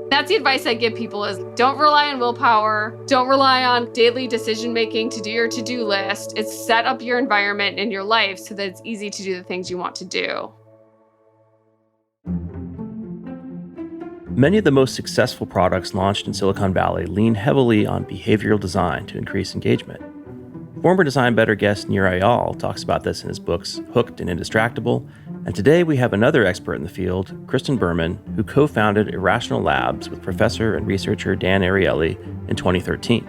That's the advice I give people is don't rely on willpower. Don't rely on daily decision making to do your to-do list. It's set up your environment and your life so that it's easy to do the things you want to do. Many of the most successful products launched in Silicon Valley lean heavily on behavioral design to increase engagement. Former Design Better guest Dan Ariely talks about this in his books Hooked and Indistractable, and today we have another expert in the field, Kristen Berman, who co-founded Irrational Labs with professor and researcher Dan Ariely in 2013.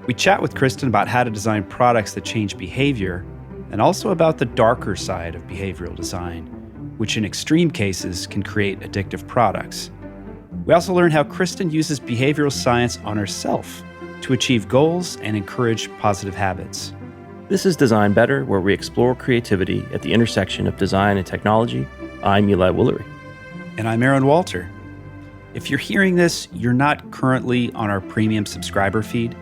We chat with Kristen about how to design products that change behavior, and also about the darker side of behavioral design, which in extreme cases can create addictive products. We also learn how Kristen uses behavioral science on herself to achieve goals and encourage positive habits. This is Design Better, where we explore creativity at the intersection of design and technology. I'm Eli Woolery. And I'm Aaron Walter. If you're hearing this, you're not currently on our premium subscriber feed.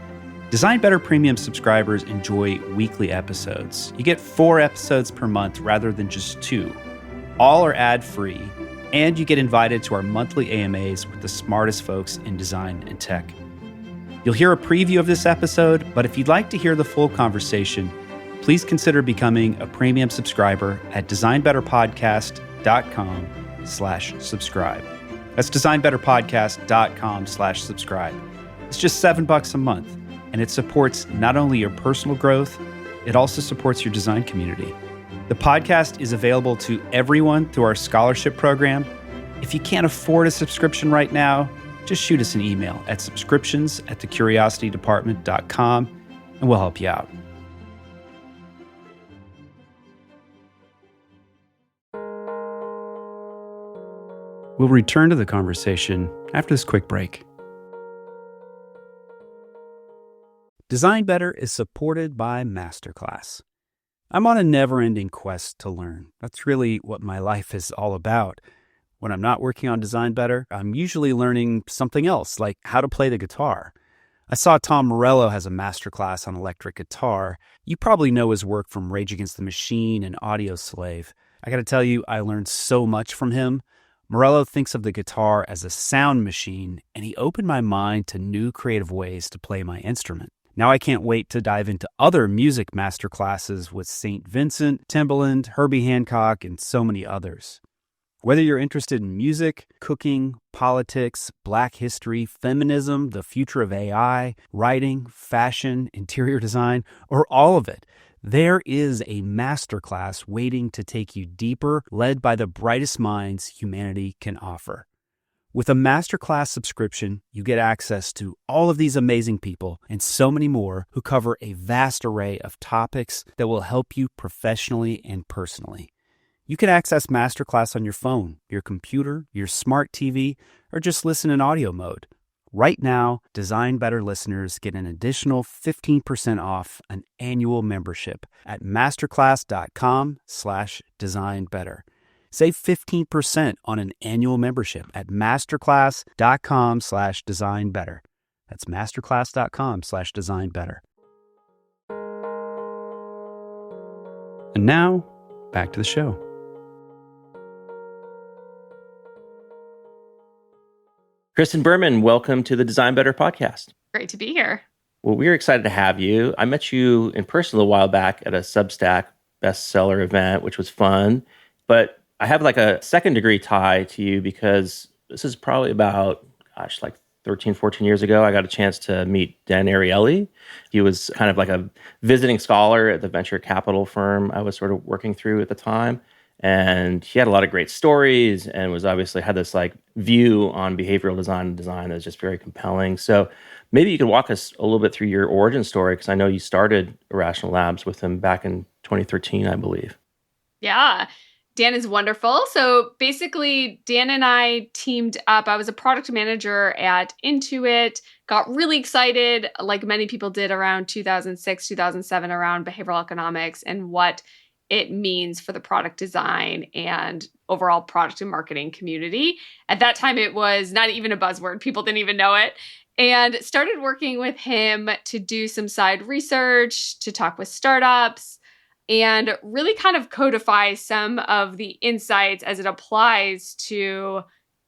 Design Better premium subscribers enjoy weekly episodes. You get 4 episodes per month rather than just 2. All are ad-free, and you get invited to our monthly AMAs with the smartest folks in design and tech. You'll hear a preview of this episode, but if you'd like to hear the full conversation, please consider becoming a premium subscriber at designbetterpodcast.com/subscribe. That's designbetterpodcast.com/subscribe. It's just $7 a month, and it supports not only your personal growth, it also supports your design community. The podcast is available to everyone through our scholarship program. If you can't afford a subscription right now, just shoot us an email at subscriptions@thecuriositydepartment.com and we'll help you out. We'll return to the conversation after this quick break. Design Better is supported by Masterclass. I'm on a never-ending quest to learn. That's really what my life is all about. When I'm not working on Design Better, I'm usually learning something else, like how to play the guitar. I saw Tom Morello has a masterclass on electric guitar. You probably know his work from Rage Against the Machine and Audio Slave. I gotta tell you, I learned so much from him. Morello thinks of the guitar as a sound machine, and he opened my mind to new creative ways to play my instrument. Now I can't wait to dive into other music masterclasses with St. Vincent, Timbaland, Herbie Hancock, and so many others. Whether you're interested in music, cooking, politics, Black history, feminism, the future of AI, writing, fashion, interior design, or all of it, there is a masterclass waiting to take you deeper, led by the brightest minds humanity can offer. With a masterclass subscription, you get access to all of these amazing people and so many more who cover a vast array of topics that will help you professionally and personally. You can access Masterclass on your phone, your computer, your smart TV, or just listen in audio mode. Right now, Design Better listeners get an additional 15% off an annual membership at masterclass.com/designbetter. Save 15% on an annual membership at masterclass.com/designbetter. That's masterclass.com/designbetter. And now, back to the show. Kristen Berman, welcome to the Design Better podcast. Great to be here. Well, we're excited to have you. I met you in person a little while back at a Substack bestseller event, which was fun. But I have like a second degree tie to you because this is probably about, like 13, 14 years ago, I got a chance to meet Dan Ariely. He was kind of like a visiting scholar at the venture capital firm I was sort of working through at the time. And he had a lot of great stories and was obviously had this like view on behavioral design that was just very compelling. So maybe you could walk us a little bit through your origin story, because I know you started Irrational Labs with him back in 2013, I believe. Yeah. Dan is wonderful. So basically, Dan and I teamed up. I was a product manager at Intuit, got really excited, like many people did around 2006, 2007, around behavioral economics and what it means for the product design and overall product and marketing community. At that time, it was not even a buzzword. People didn't even know it. And started working with him to do some side research, to talk with startups, and really kind of codify some of the insights as it applies to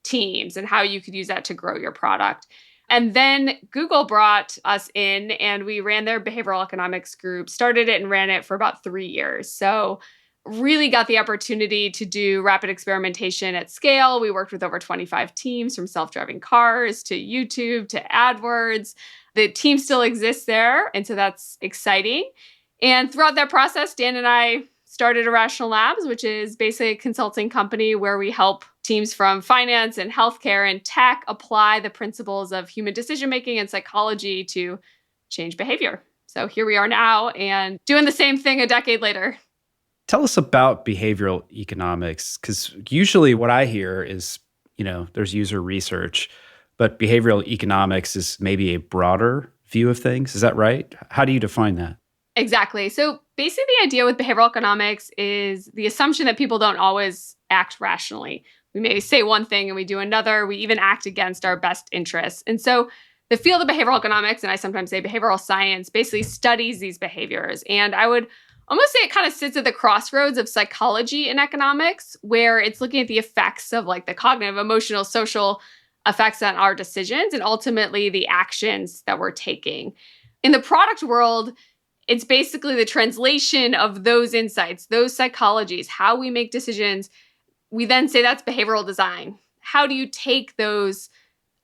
teams and how you could use that to grow your product. And then Google brought us in and we ran their behavioral economics group, started it and ran it for about 3 years. So really got the opportunity to do rapid experimentation at scale. We worked with over 25 teams, from self-driving cars to YouTube to AdWords. The team still exists there, and so that's exciting. And throughout that process, Dan and I started Irrational Labs, which is basically a consulting company where we help teams from finance and healthcare and tech apply the principles of human decision-making and psychology to change behavior. So here we are now and doing the same thing a decade later. Tell us about behavioral economics, because usually what I hear is, there's user research, but behavioral economics is maybe a broader view of things. Is that right? How do you define that? Exactly. So basically the idea with behavioral economics is the assumption that people don't always act rationally. We may say one thing and we do another. We even act against our best interests. And so the field of behavioral economics, and I sometimes say behavioral science, basically studies these behaviors. And I would almost say it kind of sits at the crossroads of psychology and economics, where it's looking at the effects of like the cognitive, emotional, social effects on our decisions and ultimately the actions that we're taking. In the product world, it's basically the translation of those insights, those psychologies, how we make decisions. We then say that's behavioral design. How do you take those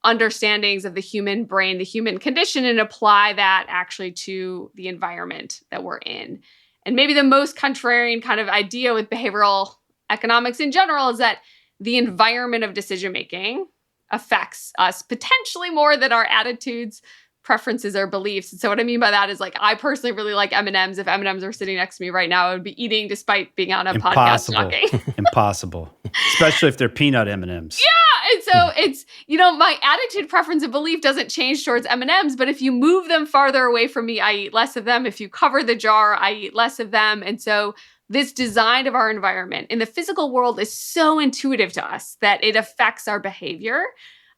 understandings of the human brain, the human condition, and apply that actually to the environment that we're in? And maybe the most contrarian kind of idea with behavioral economics in general is that the environment of decision-making affects us potentially more than our attitudes, preferences, or beliefs. And so what I mean by that is, like, I personally really like M&Ms. If M&Ms were sitting next to me right now, I would be eating despite being on a podcast talking. Impossible. Especially if they're peanut M&Ms. Yeah. And so it's, my attitude, preference, and belief doesn't change towards M&Ms, but if you move them farther away from me, I eat less of them. If you cover the jar, I eat less of them. And so this design of our environment in the physical world is so intuitive to us that it affects our behavior.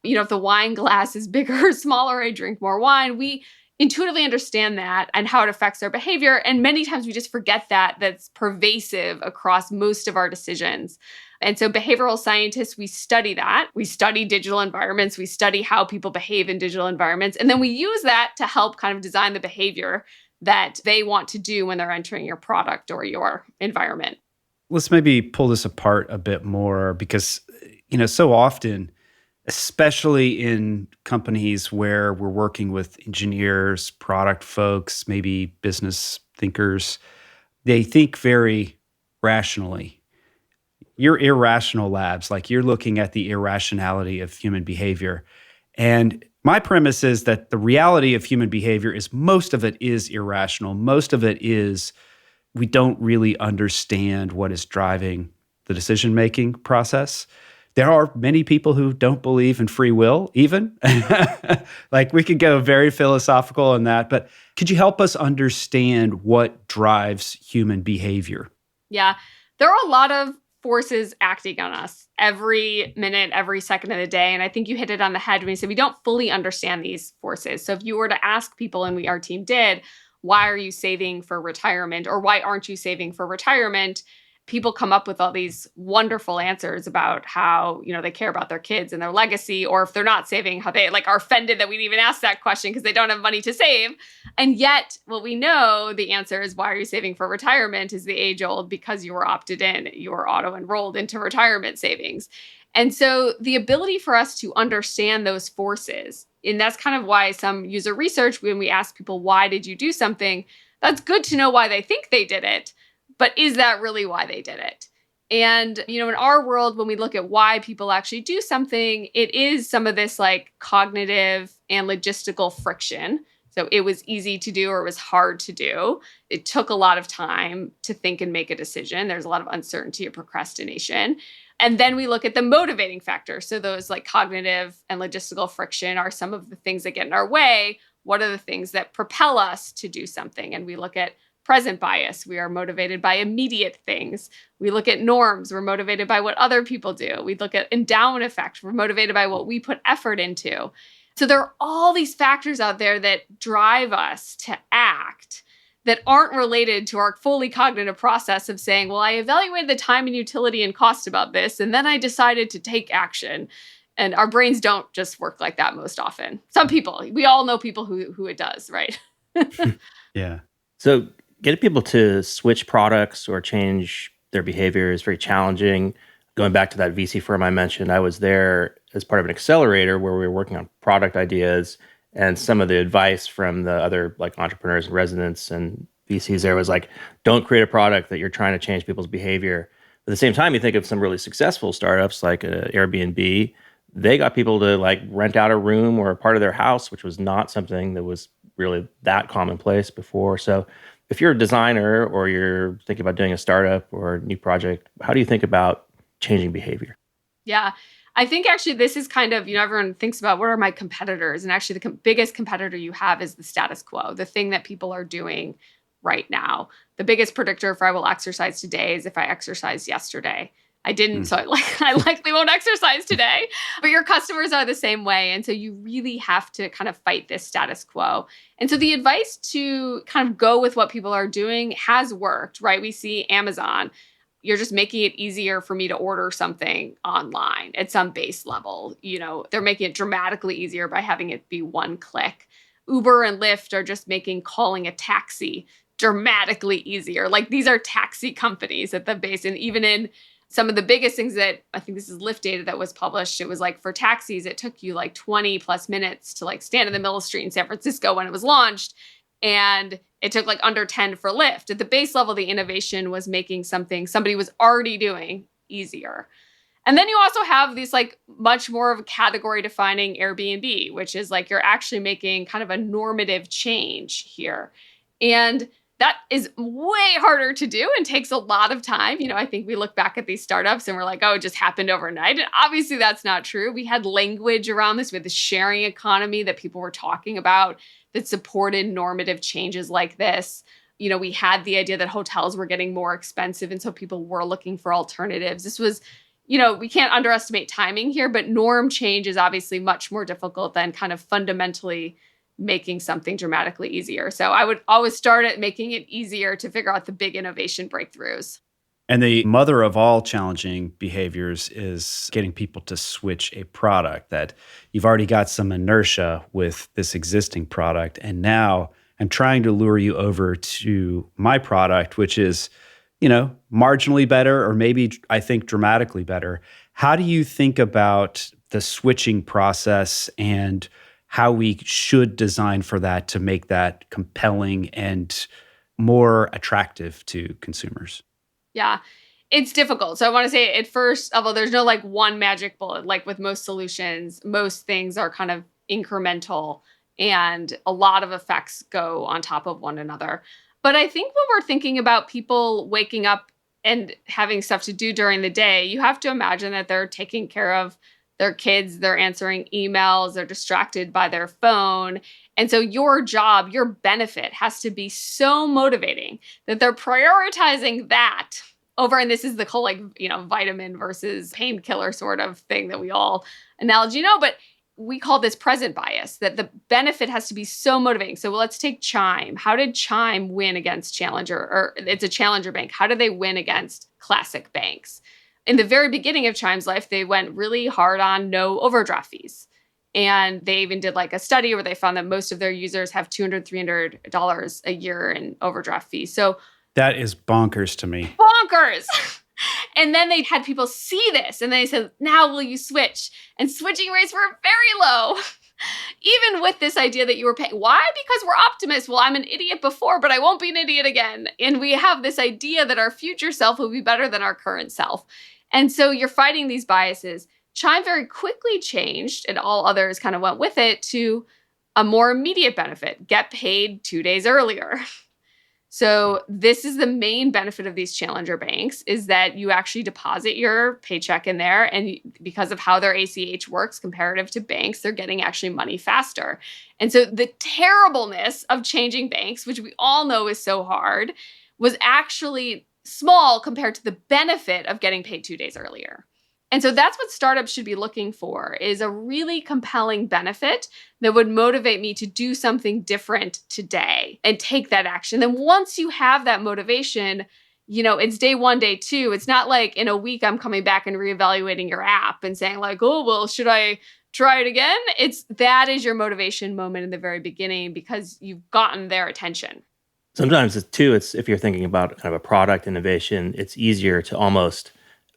If the wine glass is bigger or smaller, I drink more wine. We intuitively understand that and how it affects our behavior. And many times we just forget that that's pervasive across most of our decisions. And so behavioral scientists, we study that. We study digital environments. We study how people behave in digital environments. And then we use that to help kind of design the behavior that they want to do when they're entering your product or your environment. Let's maybe pull this apart a bit more because, so often, especially in companies where we're working with engineers, product folks, maybe business thinkers, they think very rationally. You're irrational labs, like you're looking at the irrationality of human behavior. And my premise is that the reality of human behavior is most of it is irrational. Most of it is we don't really understand what is driving the decision-making process. There are many people who don't believe in free will, even. Like, we could go very philosophical on that, but could you help us understand what drives human behavior? Yeah, there are a lot of forces acting on us every minute, every second of the day. And I think you hit it on the head when you said we don't fully understand these forces. So if you were to ask people, and our team did, why are you saving for retirement, or why aren't you saving for retirement? People come up with all these wonderful answers about how, they care about their kids and their legacy, or if they're not saving, how they are offended that we'd even ask that question because they don't have money to save. And yet what we know the answer is, why are you saving for retirement, is the age old, because you were opted in, you were auto enrolled into retirement savings. And so the ability for us to understand those forces, and that's kind of why some user research, when we ask people, why did you do something? That's good to know why they think they did it. But is that really why they did it? And, in our world, when we look at why people actually do something, it is some of this cognitive and logistical friction. So it was easy to do or it was hard to do. It took a lot of time to think and make a decision. There's a lot of uncertainty or procrastination. And then we look at the motivating factors. So those cognitive and logistical friction are some of the things that get in our way. What are the things that propel us to do something? And we look at present bias. We are motivated by immediate things. We look at norms. We're motivated by what other people do. We look at endowment effect. We're motivated by what we put effort into. So there are all these factors out there that drive us to act that aren't related to our fully cognitive process of saying, well, I evaluated the time and utility and cost about this, and then I decided to take action. And our brains don't just work like that most often. Some people, we all know people who it does, right? Yeah. So getting people to switch products or change their behavior is very challenging. Going back to that VC firm I mentioned, I was there as part of an accelerator where we were working on product ideas, and some of the advice from the other like entrepreneurs and residents and VCs there was like, don't create a product that you're trying to change people's behavior. At the same time, you think of some really successful startups like Airbnb. They got people to like rent out a room or a part of their house, which was not something that was really that commonplace before. So if you're a designer or you're thinking about doing a startup or a new project, how do you think about changing behavior? Yeah. I think actually this is kind of, everyone thinks about what are my competitors? And actually the biggest competitor you have is the status quo, the thing that people are doing right now. The biggest predictor if I will exercise today is if I exercised yesterday. I didn't, so I likely won't exercise today, but your customers are the same way. And so you really have to kind of fight this status quo. And so the advice to kind of go with what people are doing has worked, right? We see Amazon. You're just making it easier for me to order something online at some base level. They're making it dramatically easier by having it be one click. Uber and Lyft are just making calling a taxi dramatically easier. Like these are taxi companies at the base. And even in some of the biggest things that I think this is Lyft data that was published, it was like for taxis, it took you like 20 plus minutes to like stand in the middle of the street in San Francisco when it was launched. And it took like under 10 for Lyft. At the base level, the innovation was making something somebody was already doing easier. And then you also have these like much more of a category defining Airbnb, which is like you're actually making kind of a normative change here. And that is way harder to do and takes a lot of time. I think we look back at these startups and we're like, oh, it just happened overnight. And obviously that's not true. We had language around this with the sharing economy that people were talking about that supported normative changes like this. We had the idea that hotels were getting more expensive. And so people were looking for alternatives. This was, we can't underestimate timing here, but norm change is obviously much more difficult than kind of fundamentally making something dramatically easier. So I would always start at making it easier to figure out the big innovation breakthroughs. And the mother of all challenging behaviors is getting people to switch a product that you've already got some inertia with this existing product. And now I'm trying to lure you over to my product, which is, marginally better, or maybe I think dramatically better. How do you think about the switching process and how we should design for that to make that compelling and more attractive to consumers? Yeah, it's difficult. So I want to say at first, although there's no like one magic bullet, like with most solutions, most things are kind of incremental and a lot of effects go on top of one another. But I think when we're thinking about people waking up and having stuff to do during the day, you have to imagine that they're taking care of their kids, they're answering emails, they're distracted by their phone. And so your job, your benefit has to be so motivating that they're prioritizing that over, and this is the whole like, vitamin versus painkiller sort of thing that we all analogy know, but we call this present bias, that the benefit has to be so motivating. So let's take Chime. How did Chime win against Challenger? Or it's a Challenger bank. How did they win against classic banks? In the very beginning of Chime's life, they went really hard on no overdraft fees. And they even did like a study where they found that most of their users have $200, $300 a year in overdraft fees. So that is bonkers to me. Bonkers. And then they had people see this and they said, now will you switch? And switching rates were very low. Even with this idea that you were paying. Why? Because we're optimists. Well, I'm an idiot before, but I won't be an idiot again. And we have this idea that our future self will be better than our current self. And so you're fighting these biases. Chime very quickly changed, and all others kind of went with it, to a more immediate benefit. Get paid 2 days earlier. So this is the main benefit of these challenger banks, is that you actually deposit your paycheck in there. And because of how their ACH works comparative to banks, they're getting actually money faster. And so the terribleness of changing banks, which we all know is so hard, was actually small compared to the benefit of getting paid 2 days earlier. And so that's what startups should be looking for, is a really compelling benefit that would motivate me to do something different today and take that action. Then once you have that motivation, it's day one, day two. It's not like in a week I'm coming back and reevaluating your app and saying like, oh, well, should I try it again? That is your motivation moment in the very beginning because you've gotten their attention. Sometimes it's if you're thinking about kind of a product innovation, it's easier to almost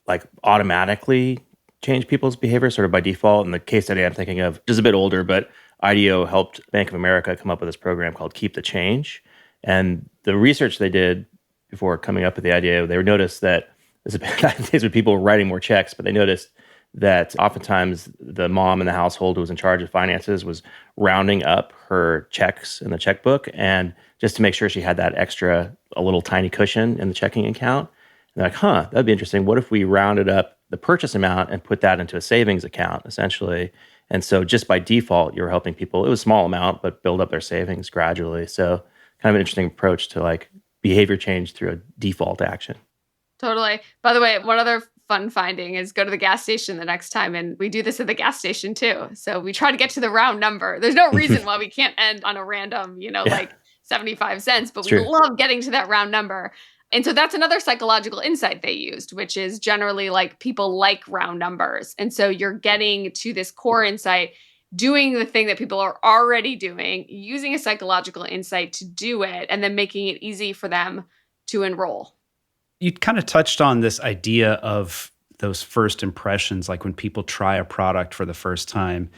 like automatically change people's behavior sort of by default. And the case study I'm thinking of is a bit older, but IDEO helped Bank of America come up with this program called Keep the Change. And the research they did before coming up with the idea, they noticed that this is days when people were writing more checks, but they noticed that oftentimes the mom in the household who was in charge of finances was rounding up her checks in the checkbook and just to make sure she had that extra, a little tiny cushion in the checking account. And they're like, that'd be interesting. What if we rounded up the purchase amount and put that into a savings account, essentially? And so just by default, you're helping people. It was a small amount, but build up their savings gradually. So kind of an interesting approach to like behavior change through a default action. Totally. By the way, one other fun finding is go to the gas station the next time. And we do this at the gas station too. So we try to get to the round number. There's no reason why we can't end on a random, like 75 cents, but we love getting to that round number. And so that's another psychological insight they used, which is generally like people like round numbers. And so you're getting to this core insight, doing the thing that people are already doing, using a psychological insight to do it, and then making it easy for them to enroll. You kind of touched on this idea of those first impressions, like when people try a product for the first time.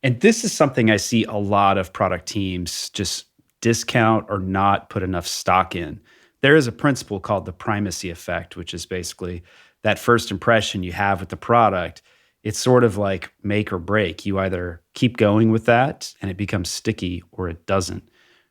And this is something I see a lot of product teams just discount or not put enough stock in. There is a principle called the primacy effect, which is basically that first impression you have with the product. It's sort of like make or break. You either keep going with that and it becomes sticky or it doesn't.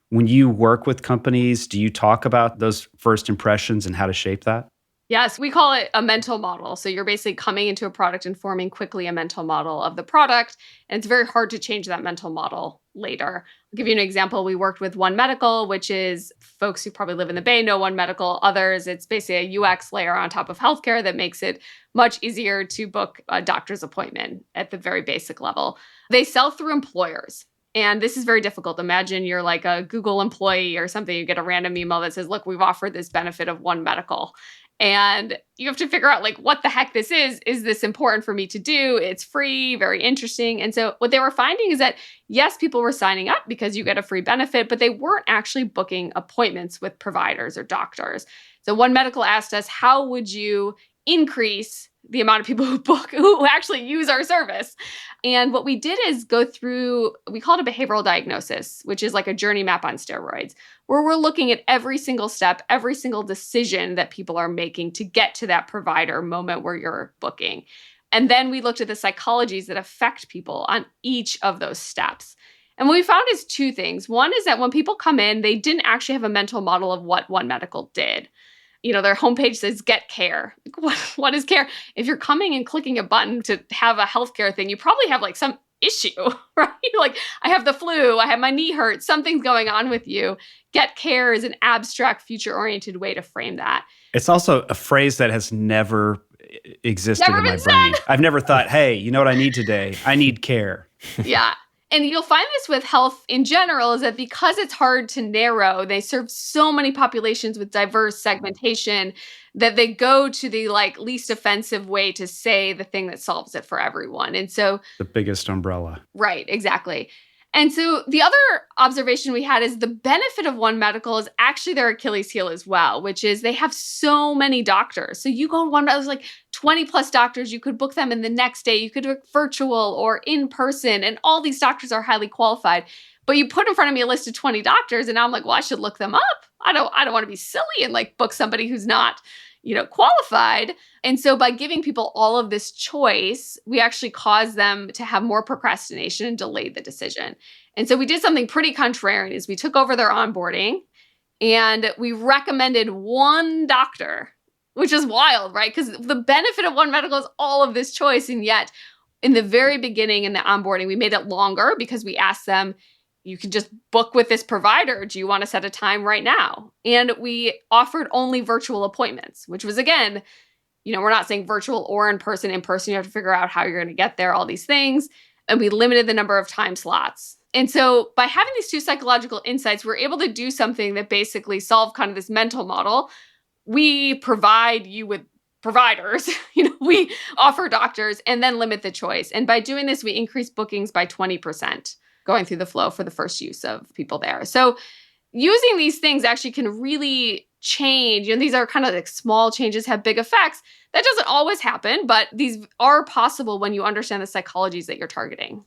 When you work with companies, do you talk about those first impressions and how to shape that? Yes, we call it a mental model. So you're basically coming into a product and forming quickly a mental model of the product. And it's very hard to change that mental model later. I'll give you an example. We worked with One Medical, which is folks who probably live in the Bay know One Medical. Others, it's basically a UX layer on top of healthcare that makes it much easier to book a doctor's appointment at the very basic level. They sell through employers. And this is very difficult. Imagine you're like a Google employee or something. You get a random email that says, look, we've offered this benefit of One Medical. And you have to figure out like what the heck this is. Is this important for me to do? It's free, very interesting. And so what they were finding is that, yes, people were signing up because you get a free benefit, but they weren't actually booking appointments with providers or doctors. So One Medical asked us, how would you increase the amount of people who actually use our service? And what we did is go through, we call it a behavioral diagnosis, which is like a journey map on steroids, where we're looking at every single step, every single decision that people are making to get to that provider moment where you're booking. And then we looked at the psychologies that affect people on each of those steps. And what we found is two things. One is that when people come in, they didn't actually have a mental model of what One Medical did. Their homepage says get care. What is care? If you're coming and clicking a button to have a healthcare thing, you probably have like some issue, right? Like I have the flu, I have my knee hurt, something's going on with you. Get care is an abstract, future-oriented way to frame that. It's also a phrase that has never existed in my brain. I've never thought, hey, you know what I need today? I need care. Yeah. And you'll find this with health in general is that because it's hard to narrow, they serve so many populations with diverse segmentation that they go to the like least offensive way to say the thing that solves it for everyone. And so the biggest umbrella. Right, exactly. And so the other observation we had is the benefit of One Medical is actually their Achilles heel as well, which is they have so many doctors. So you go to One Medical, there's like 20 plus doctors. You could book them in the next day. You could do it virtual or in person. And all these doctors are highly qualified. But you put in front of me a list of 20 doctors and I'm like, well, I should look them up. I don't want to be silly and like book somebody who's not, qualified. And so by giving people all of this choice, we actually caused them to have more procrastination and delayed the decision. And so we did something pretty contrarian is we took over their onboarding and we recommended one doctor, which is wild, right? Because the benefit of One Medical is all of this choice. And yet in the very beginning in the onboarding, we made it longer because we asked them, you can just book with this provider. Do you want to set a time right now? And we offered only virtual appointments, which was, again, we're not saying virtual or in person. In person, you have to figure out how you're going to get there, all these things. And we limited the number of time slots. And so by having these two psychological insights, we're able to do something that basically solved kind of this mental model we provide you with providers, we offer doctors and then limit the choice. And by doing this, we increase bookings by 20% going through the flow for the first use of people there. So using these things actually can really change. These are kind of like small changes have big effects. That doesn't always happen, but these are possible when you understand the psychologies that you're targeting.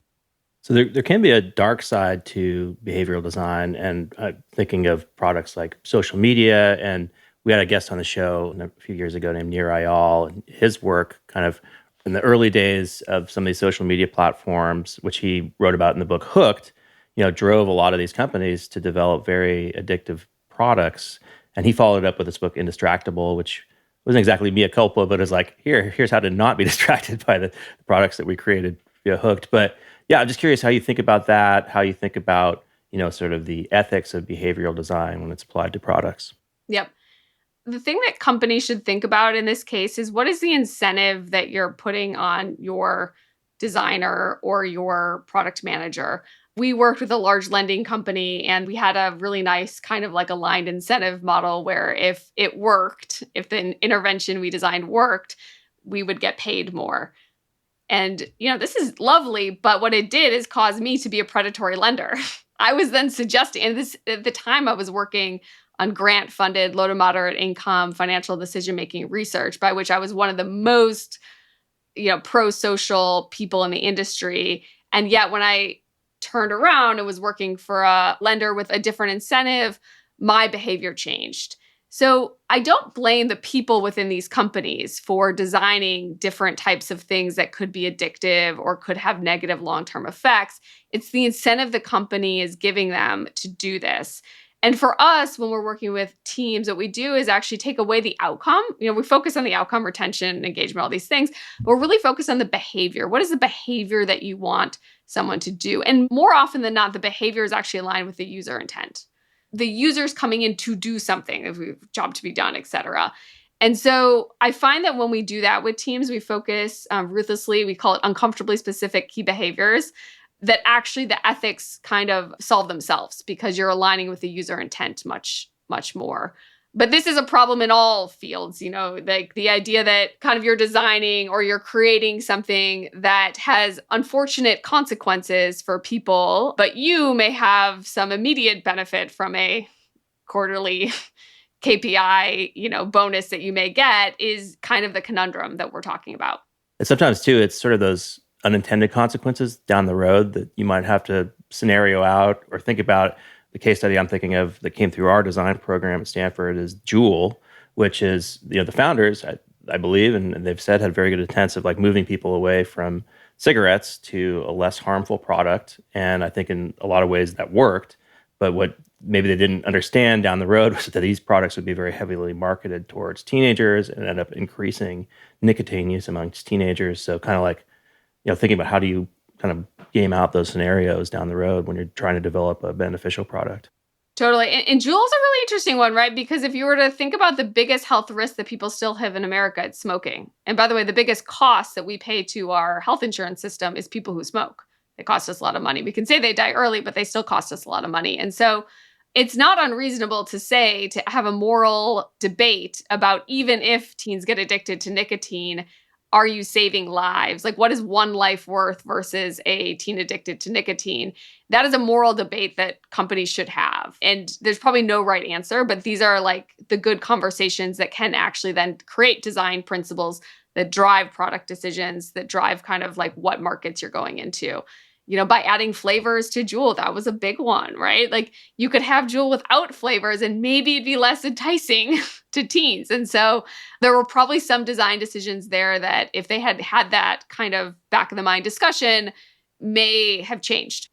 So there can be a dark side to behavioral design, and thinking of products like social media. And we had a guest on the show a few years ago named Nir Ayal, and his work kind of in the early days of some of these social media platforms, which he wrote about in the book Hooked, drove a lot of these companies to develop very addictive products. And he followed up with this book Indistractable, which wasn't exactly mea culpa, but it was like, here's how to not be distracted by the products that we created via Hooked. But yeah, I'm just curious how you think about that, how you think about, sort of the ethics of behavioral design when it's applied to products. Yep. The thing that companies should think about in this case is, what is the incentive that you're putting on your designer or your product manager? We worked with a large lending company, and we had a really nice kind of like aligned incentive model where if it worked, if the intervention we designed worked, we would get paid more. And, this is lovely, but what it did is cause me to be a predatory lender. I was then suggesting, and this at the time I was working on grant-funded, low to moderate income financial decision-making research, by which I was one of the most, pro-social people in the industry. And yet when I turned around and was working for a lender with a different incentive, my behavior changed. So I don't blame the people within these companies for designing different types of things that could be addictive or could have negative long-term effects. It's the incentive the company is giving them to do this. And for us, when we're working with teams, what we do is actually take away the outcome. We focus on the outcome, retention, engagement, all these things. But we're really focused on the behavior. What is the behavior that you want someone to do? And more often than not, the behavior is actually aligned with the user intent. The user's coming in to do something, if we have job to be done, et cetera. And so I find that when we do that with teams, we focus ruthlessly, we call it uncomfortably specific key behaviors, that actually the ethics kind of solve themselves because you're aligning with the user intent much, much more. But this is a problem in all fields, like the idea that kind of you're designing or you're creating something that has unfortunate consequences for people, but you may have some immediate benefit from a quarterly KPI, bonus that you may get, is kind of the conundrum that we're talking about. And sometimes too, it's sort of those unintended consequences down the road that you might have to scenario out or think about. The case study I'm thinking of that came through our design program at Stanford is Juul, which is, the founders, I believe, and they've said had very good intents of like moving people away from cigarettes to a less harmful product. And I think in a lot of ways that worked. But what maybe they didn't understand down the road was that these products would be very heavily marketed towards teenagers and end up increasing nicotine use amongst teenagers. So kind of like, thinking about how do you kind of game out those scenarios down the road when you're trying to develop a beneficial product. Totally. And Juul's a really interesting one, right? Because if you were to think about the biggest health risk that people still have in America, it's smoking. And by the way, the biggest cost that we pay to our health insurance system is people who smoke. They cost us a lot of money. We can say they die early, but they still cost us a lot of money. And so it's not unreasonable to say, to have a moral debate about, even if teens get addicted to nicotine, are you saving lives? Like, what is one life worth versus a teen addicted to nicotine? That is a moral debate that companies should have. And there's probably no right answer, but these are like the good conversations that can actually then create design principles that drive product decisions, that drive kind of like what markets you're going into. By adding flavors to Juul, that was a big one, right? Like, you could have Juul without flavors and maybe it'd be less enticing to teens. And so there were probably some design decisions there that, if they had had that kind of back of the mind discussion, may have changed.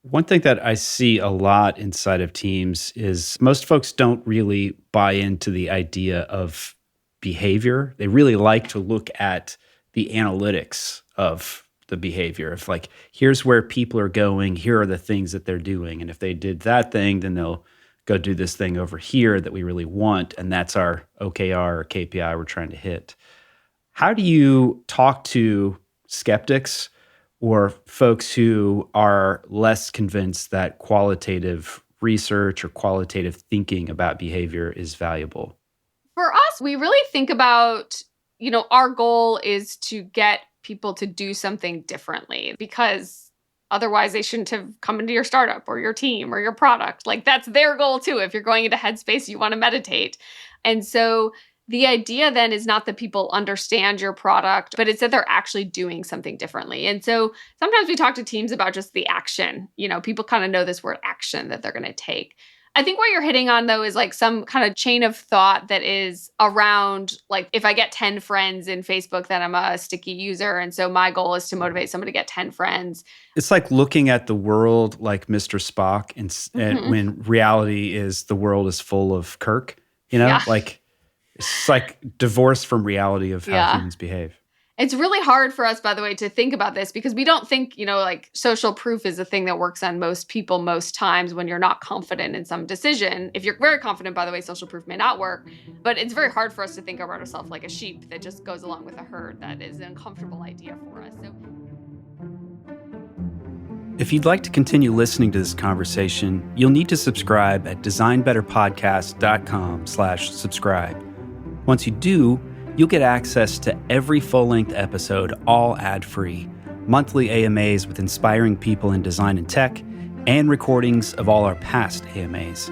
One thing that I see a lot inside of teams is most folks don't really buy into the idea of behavior. They really like to look at the analytics of the behavior of like, here's where people are going, here are the things that they're doing. And if they did that thing, then they'll go do this thing over here that we really want. And that's our OKR or KPI we're trying to hit. How do you talk to skeptics or folks who are less convinced that qualitative research or qualitative thinking about behavior is valuable? For us, we really think about, our goal is to get people to do something differently because otherwise they shouldn't have come into your startup or your team or your product. Like that's their goal too. If you're going into Headspace, you want to meditate. And so the idea then is not that people understand your product, but it's that they're actually doing something differently. And so sometimes we talk to teams about just the action. People kind of know this word action that they're going to take. I think what you're hitting on, though, is like some kind of chain of thought that is around, like, if I get 10 friends in Facebook, then I'm a sticky user. And so my goal is to motivate somebody to get 10 friends. It's like looking at the world like Mr. Spock, and when reality is the world is full of Kirk, Yeah. Like it's like divorced from reality of how humans behave. It's really hard for us, by the way, to think about this because we don't think, like social proof is a thing that works on most people most times when you're not confident in some decision. If you're very confident, by the way, social proof may not work, but it's very hard for us to think about ourselves like a sheep that just goes along with a herd. That is an uncomfortable idea for us. So, if you'd like to continue listening to this conversation, you'll need to subscribe at designbetterpodcast.com/subscribe. Once you do, you'll get access to every full-length episode, all ad-free, monthly AMAs with inspiring people in design and tech, and recordings of all our past AMAs.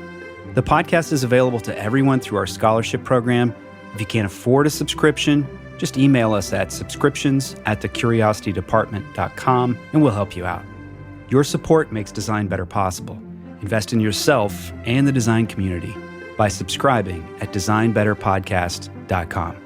The podcast is available to everyone through our scholarship program. If you can't afford a subscription, just email us at subscriptions@thecuriositydepartment.com and we'll help you out. Your support makes Design Better possible. Invest in yourself and the design community by subscribing at designbetterpodcast.com.